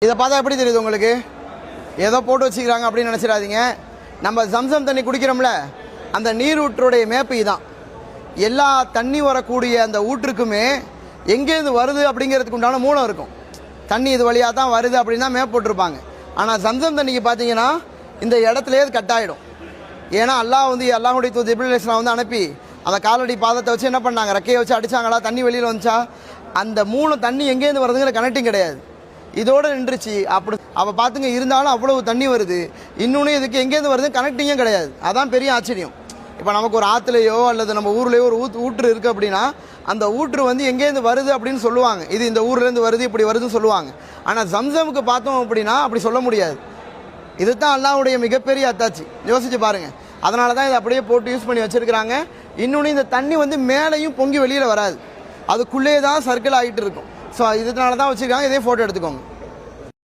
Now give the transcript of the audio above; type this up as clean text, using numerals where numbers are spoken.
இதை பார்த்தா எப்படி தெரியுது உங்களுக்கு? ஏதோ போட்டு வச்சுக்கிறாங்க அப்படின்னு நினச்சிடாதீங்க. நம்ம ஜம்சம் தண்ணி குடிக்கிறோம்ல, அந்த நீர் ஊற்றுடைய மேப்பு இதான். எல்லா தண்ணி வரக்கூடிய அந்த ஊற்றுக்குமே எங்கேருந்து வருது அப்படிங்கிறதுக்கு உண்டான மூலம் இருக்கும். தண்ணி இது வழியாக தான் வருது அப்படின்னு தான் மேப் போட்டிருப்பாங்க. ஆனால் ஜம்சம் தண்ணிக்கு பார்த்தீங்கன்னா இந்த இடத்துலேயே அது கட் ஆகிடும். ஏன்னா அல்லாஹுடைய தூது ஜிப்ரீல் அலைஹிஸ்ஸலாம் வந்து அனுப்பி அந்த காலடி பாதத்தை வச்சு என்ன பண்ணாங்க, ரெக்கையை வச்சு அடித்தாங்களா, தண்ணி வெளியில் வந்துச்சா, அந்த மூலம் தண்ணி எங்கேருந்து வருதுங்கிற கனெக்டிங் கிடையாது, இதோடு நின்றுச்சு. அப்படி அவள் பார்த்துங்க, இருந்தாலும் அவ்வளவு தண்ணி வருது, இன்னொன்று இதுக்கு எங்கேருந்து வருது கனெக்டிங்கும் கிடையாது. அதான் பெரிய ஆச்சரியம். இப்போ நமக்கு ஒரு ஆற்றுலையோ அல்லது நம்ம ஊர்லேயோ ஒரு ஊற்று இருக்குது அப்படின்னா அந்த ஊற்று வந்து எங்கேருந்து வருது அப்படின்னு சொல்லுவாங்க, இது இந்த ஊர்லேருந்து வருது இப்படி வருதுன்னு சொல்லுவாங்க. ஆனால் ஜம்சமுக்கு பார்த்தோம் அப்படின்னா அப்படி சொல்ல முடியாது. இது தான் அல்லாஹ்வுடைய மிகப்பெரிய அத்தாட்சி. யோசிச்சு பாருங்கள். அதனால தான் இதை அப்படியே போட்டு யூஸ் பண்ணி வச்சுருக்கிறாங்க. இன்னொன்று இந்த தண்ணி வந்து மேலேயும் பொங்கி வெளியில் வராது, அதுக்குள்ளே தான் சர்க்கிள் ஆகிட்டு இருக்கும். ஸோ இதனால தான் வச்சுருக்காங்க. இதே ஃபோட்டோ எடுத்துக்கோங்க.